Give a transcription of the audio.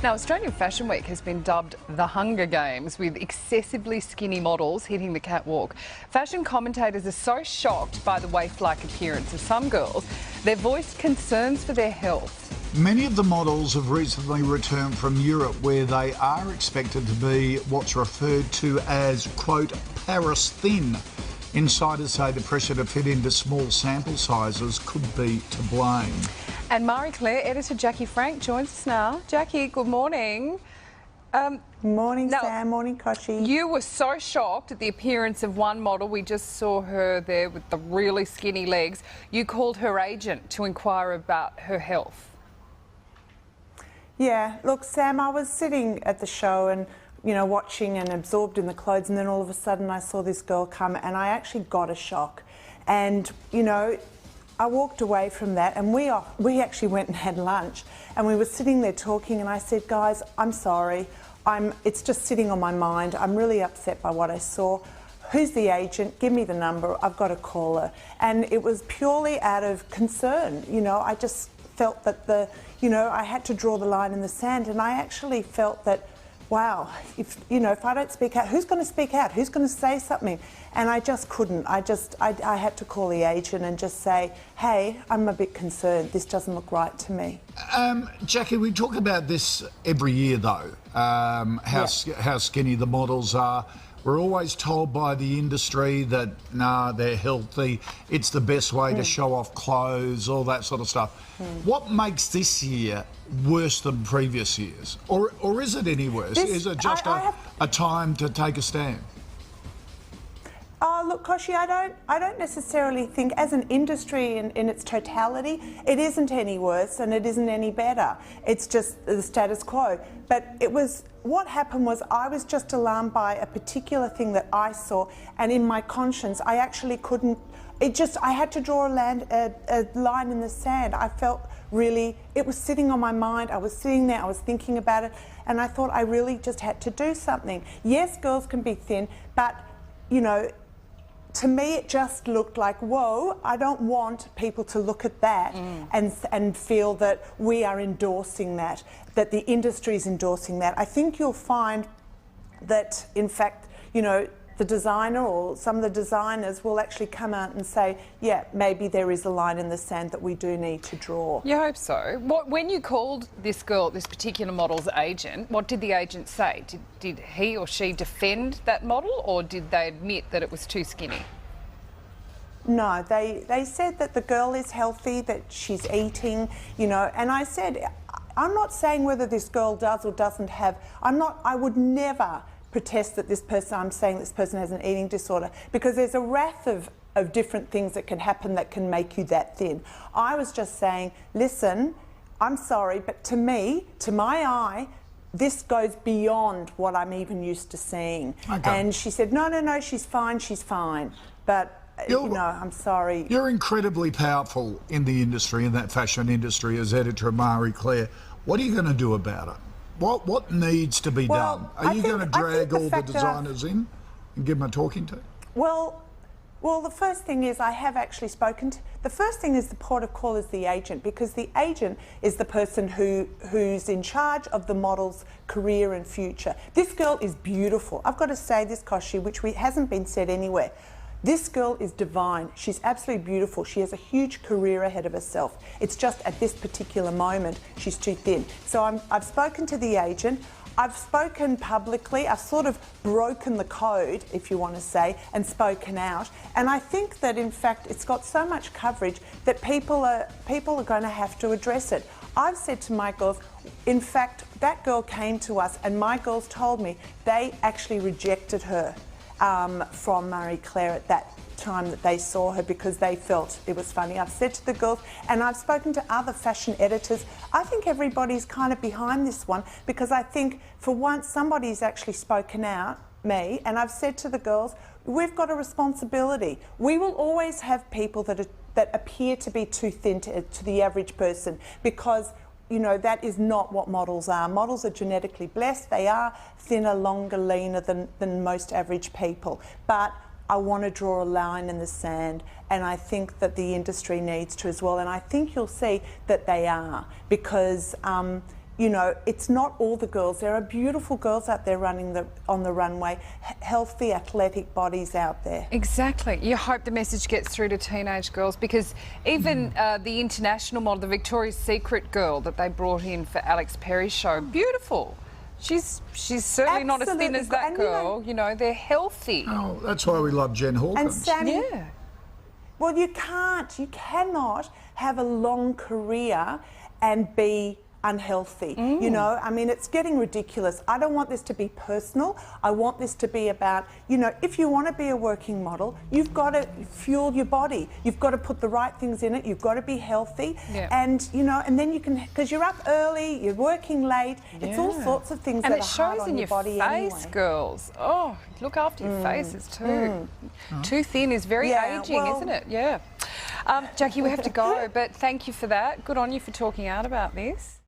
Now, Australian Fashion Week has been dubbed the Hunger Games, with excessively skinny models hitting the catwalk. Fashion commentators are so shocked by the waif-like appearance of some girls, they've voiced concerns for their health. Many of the models have recently returned from Europe, where they are expected to be what's referred to as, quote, Paris thin. Insiders say the pressure to fit into small sample sizes could be to blame. And Marie Claire editor Jackie Frank joins us now. Jackie, good morning. Morning, Sam. Morning, Koshi. You were so shocked at the appearance of one model. We just saw her there with the really skinny legs. You called her agent to inquire about her health. Yeah, look, Sam, I was sitting at the show and, you know, watching and absorbed in the clothes, and then all of a sudden I saw this girl come and I actually got a shock. And, you know, I walked away from that, and we actually went and had lunch, and we were sitting there talking, and I said, guys, I'm sorry. It's just sitting on my mind. I'm really upset by what I saw. Who's the agent? Give me the number. I've got to call her. And it was purely out of concern. You know, I just felt that I had to draw the line in the sand, and I actually felt that, wow, if I don't speak out, who's going to speak out? Who's going to say something? And I just couldn't. I had to call the agent and just say, hey, I'm a bit concerned. This doesn't look right to me. Jackie, we talk about this every year, though, how skinny the models are. We're always told by the industry that, nah, they're healthy. It's the best way to show off clothes, all that sort of stuff. What makes this year worse than previous years? Or is it any worse? Is it just a time to take a stand? Oh, look, Koshi, I don't necessarily think, as an industry in its totality, it isn't any worse and it isn't any better. It's just the status quo. But what happened was, I was just alarmed by a particular thing that I saw, and in my conscience, I actually couldn't. I had to draw a line in the sand. I felt really, it was sitting on my mind. I was sitting there, I was thinking about it, and I thought I really just had to do something. Yes, girls can be thin, but, you know, to me, it just looked like, whoa, I don't want people to look at that and feel that we are endorsing that the industry is endorsing that. I think you'll find that, in fact, you know, the designer or some of the designers will actually come out and say, yeah, maybe there is a line in the sand that we do need to draw. You hope so. When you called this girl, this particular model's agent, what did the agent say? Did he or she defend that model, or did they admit that it was too skinny? No, they said that the girl is healthy, that she's eating, you know, and I said, I'm not saying whether this girl does or doesn't have, I would never protest that I'm saying this person has an eating disorder, because there's a raft of different things that can happen that can make you that thin. I was just saying, listen, I'm sorry, but to me, to my eye, this goes beyond what I'm even used to seeing. Okay. And she said, no, she's fine. But I'm sorry. You're incredibly powerful in the industry, in that fashion industry, as editor of Marie Claire. What are you going to do about it? What needs to be done? Are you going to drag all the designers in and give them a talking to? Well, the first thing is, I have actually spoken to. The first thing is, the port of call is the agent, because the agent is the person who's in charge of the model's career and future. This girl is beautiful. I've got to say this, Koshi, which hasn't been said anywhere. This girl is divine. She's absolutely beautiful. She has a huge career ahead of herself. It's just at this particular moment, she's too thin. So I've spoken to the agent. I've spoken publicly. I've sort of broken the code, if you want to say, and spoken out. And I think that, in fact, it's got so much coverage that people are going to have to address it. I've said to my girls, in fact, that girl came to us, and my girls told me they actually rejected her from Marie Claire at that time that they saw her, because they felt it was funny. I've said to the girls, and I've spoken to other fashion editors, I think everybody's kind of behind this one, because I think for once somebody's actually spoken out, me, and I've said to the girls, we've got a responsibility. We will always have people that appear to be too thin to the average person, because you know, that is not what models are. Models are genetically blessed. They are thinner, longer, leaner than most average people. But I want to draw a line in the sand, and I think that the industry needs to as well. And I think you'll see that they are, because you know, it's not all the girls. There are beautiful girls out there running on the runway, healthy, athletic bodies out there. Exactly. You hope the message gets through to teenage girls, because even the international model, the Victoria's Secret girl that they brought in for Alex Perry's show, beautiful. She's certainly not as thin as that girl. You know, they're healthy. Oh, that's why we love Jen Hawkins. And Sammy, Yeah. well, you cannot have a long career and be unhealthy. You know, I mean, it's getting ridiculous. I don't want this to be personal. I want this to be about, you know, if you want to be a working model, you've got to fuel your body. You've got to put the right things in it. You've got to be healthy. Yeah. And, you know, and then you can, because you're up early, you're working late. It's all sorts of things and that it are hard shows on in your body face, anyway. girls. Oh, look after your faces too. Too thin is very aging, well, isn't it? Yeah. Jackie, we have to go, but thank you for that. Good on you for talking out about this.